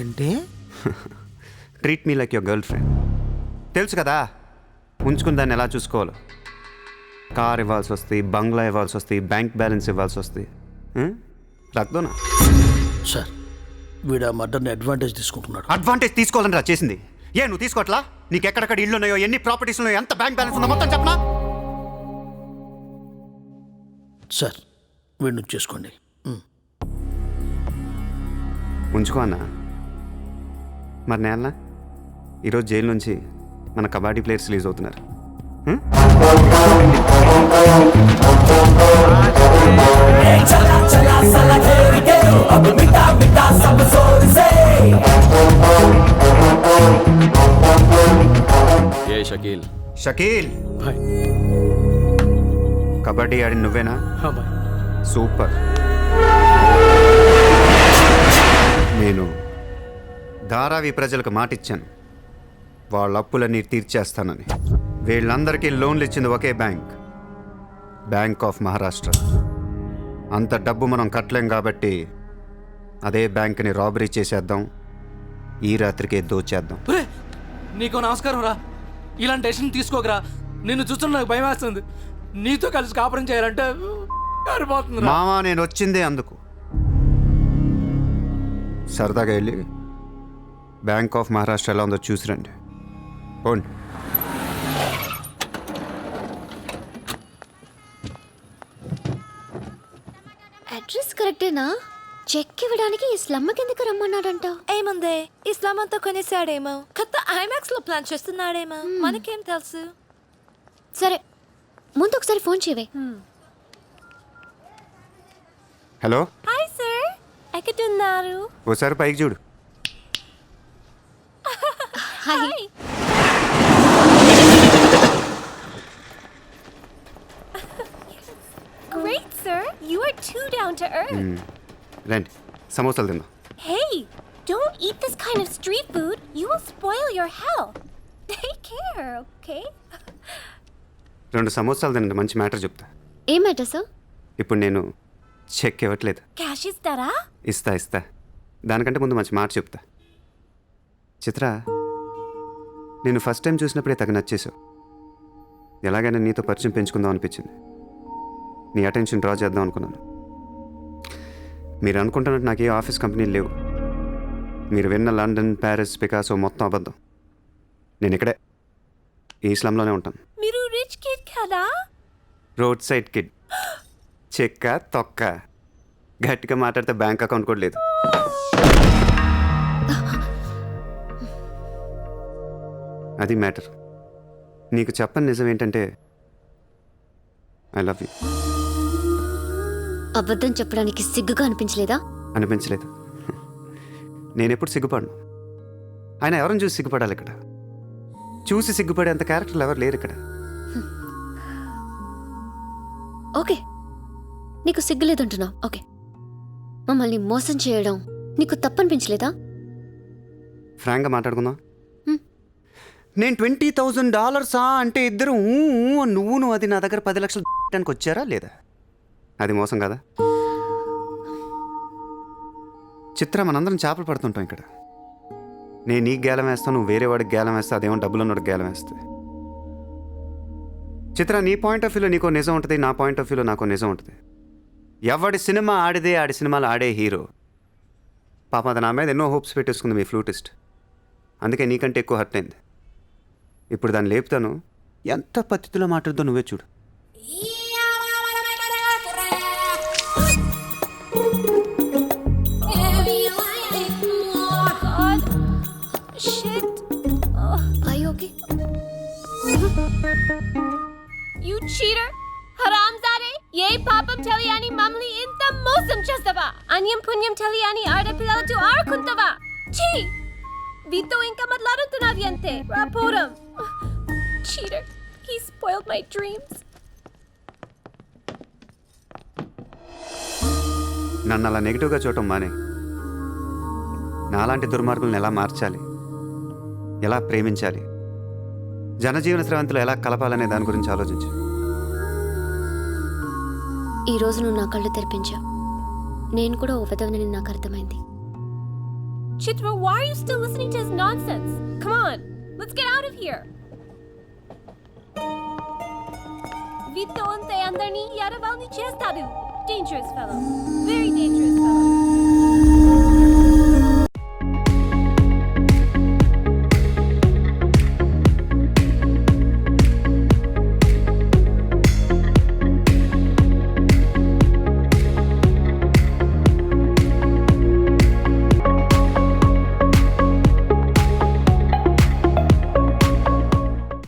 ఏంటి? Treat me like your girl friend. తెలుసు కదా ఉంచుకుని దాన్ని ఎలా చూసుకోవాలో. కార్ ఇవ్వాల్సి వస్తుంది, బంగ్లా ఇవ్వాల్సి వస్తుంది, బ్యాంక్ బ్యాలెన్స్ ఇవ్వాల్సి వస్తుంది. రక్దోనా సార్ వీడు ఆ మర్డర్ని అడ్వాంటేజ్ తీసుకుంటున్నాడు. అడ్వాంటేజ్ తీసుకోవాలని రా చేసింది. నువ్వు తీసుకోవట్లా? నీకు ఎక్కడెక్కడ ఇల్లు ఉన్నాయో, ఎన్ని ప్రాపర్టీస్ ఉన్నాయో, ఎంత బ్యాంక్ బ్యాలెన్స్ ఉందో మొత్తం చెప్పనా? సార్ వీడిని చేసుకోండి. ఉంచుకో అన్న. మరి నేనా ఈరోజు జైలు నుంచి మన కబడ్డీ ప్లేయర్స్ రిలీజ్ అవుతున్నారు. ఏ షకీల్ షకీల్, బాయ్. కబడ్డీ ఆడి నువ్వేనా? బాయ్. సూపర్. నేను ధారావి ప్రజలకు మాటిచ్చాను, వాళ్ళ అప్పులన్నీ తీర్చేస్తానని. వీళ్ళందరికీ లోన్లు ఇచ్చింది ఒకే బ్యాంక్, బ్యాంక్ ఆఫ్ మహారాష్ట్ర. అంత డబ్బు మనం కట్టలేం కాబట్టి అదే బ్యాంక్ని రాబరీ చేసేద్దాం, ఈ రాత్రికే దోచేద్దాం. నీకు నమస్కారం రా. ఇలాంటి డెసిషన్ తీసుకోకరా. నిన్ను చూస్తున్న నాకు భయం వేస్తుంది. నీతో కలిసి కాపురం చేయాలంటే సరిపోతుంది. మామా నేను వచ్చిందే అందుకు. సరదాగా వెళ్ళి బ్యాంక్ ఆఫ్ మహారాష్ట్ర ఎలా ఉందో చూసిరండి. పోండి. అడ్రస్ కరెక్టేనా? చెక్ ఇవ్వడానికి ఈ స్లమ్ కిందకి రమ్మన్నాడంట. ఏముంది, ఇస్లాం అంతా కొనేసాడేమో, కొత్త ఐమాక్స్ లో ప్లాన్ చేస్తున్నాడేమో, మనకేం తెలుసు. సరే ముందు ఒకసారి ఫోన్ చేయవే. హలో, హాయ్ సార్, ఎక్కడున్నారు? ఓసారి పైకి చూడు. Hi. Great sir, you are too down to earth. రండి, సమోసాలు తిందాం. Hey, don't eat this kind of street food. You will spoil your health. Take care, okay? 2 సమోసాలు తినండి, మంచి మ్యాటర్ చెప్తా. ఏం మ్యాటర్ సార్? ఇప్పుడు నేను చెక్ ఇవ్వట్లేదు. Cash ఇస్తారా? ఇస్తా. దానికంటే ముందు మంచి మాట చెప్తా. చిత్ర, నేను ఫస్ట్ టైం చూసినప్పుడే తగ్గ నచ్చేసావు. ఎలాగైనా నీతో పరిచయం పెంచుకుందాం అనిపించింది. నీ అటెన్షన్ డ్రా చేద్దాం అనుకున్నాను. మీరు అనుకుంటున్నట్టు నాకు ఏ ఆఫీస్ కంపెనీలు లేవు. మీరు విన్న లండన్, ప్యారిస్, పికాసో మొత్తం అబద్ధం. నేను ఇక్కడే ఈ ఇస్లాంలోనే ఉంటాను. మీరు రిచ్ కిడ్ కదా? Road side kid. చెక్క తొక్క. గట్టిగా మాట్లాడితే బ్యాంక్ అకౌంట్ కూడా లేదు. అది మ్యాటర్. నీకు చెప్పని నిజం ఏంటంటే ఐ లవ్ యూ. అబద్ధం చెప్పడానికి సిగ్గుగా అనిపించలేదా? అనిపించలేదు. నేను ఎప్పుడు సిగ్గుపడను. ఆయన ఎవరిని చూసి సిగ్గుపడాలి? ఇక్కడ చూసి సిగ్గుపడేంత క్యారెక్టర్లు ఎవరు లేరు ఇక్కడ. ఓకే, నీకు సిగ్గులేదంటున్నావు. ఓకే, మమ్మల్ని మోసం చేయడం నీకు తప్పనిపించలేదా? ఫ్రాంక్గా మాట్లాడుకుందాం. నేను $20,000 అంటే ఇద్దరు నువ్వు అది నా దగ్గర 10 లక్షలు పెట్టడానికి వచ్చారా లేదా? అది మోసం కదా. చిత్ర, మనందరం చేపలు పడుతుంటాం ఇక్కడ. నేను నీకు గేలం వేస్తాను, నువ్వు వేరే వాడికి గేలం వేస్తా, అదేమో డబ్బులు ఉన్నవాడికి గేలం వేస్తే. చిత్ర, నీ పాయింట్ ఆఫ్ వ్యూలో నీకో నిజం ఉంటుంది, నా పాయింట్ ఆఫ్ వ్యూలో నాకో నిజం ఉంటుంది. ఎవడి సినిమా ఆడిదే ఆడి సినిమాలు ఆడే హీరో. పాపం అది నా మీద ఎన్నో హోప్స్ పెట్టేసుకుంది మీ ఫ్లూటిస్ట్. అందుకే నీకంటే ఎక్కువ హర్ట్ అయింది. ఇప్పుడు దాన్ని లేపుతాను. ఎంత పద్ధతిలో మాట్లాడుతో నువ్వే చూడు. Shit. Are you okay? You cheater. హరాంజాదే, ఏ పాపం తెలియని మమ్మల్ని ఇంత మోసం చేస్తావా? అన్యం పుణ్యం తెలియని ఆడపిల్లలతో ఆడుకుంటావా? ఛీ, వీతో ఇంకా మాట్లాడుతున్నావి అంతే. రాపోరం. Cheater. He spoiled my dreams. నన్ను అలా నెగిటివ్గా చూడటం మానే. నాలాంటి దుర్మార్గులను ఎలా మార్చాలి, ఎలా ప్రేమించాలి, జనజీవన స్రవంతిలో ఎలా కలపాలనే దాని గురించి ఆలోచించు. ఈ రోజు నువ్వు నా కళ్ళు తెరిపించావు. నేను కూడా ఓ విధవనని నాకు అర్థమైంది. Chitra, why are you still listening to his nonsense? Come on, let's get out of here. Vito ante andarni yaravalni chestadu. Dangerous fellow. Very dangerous.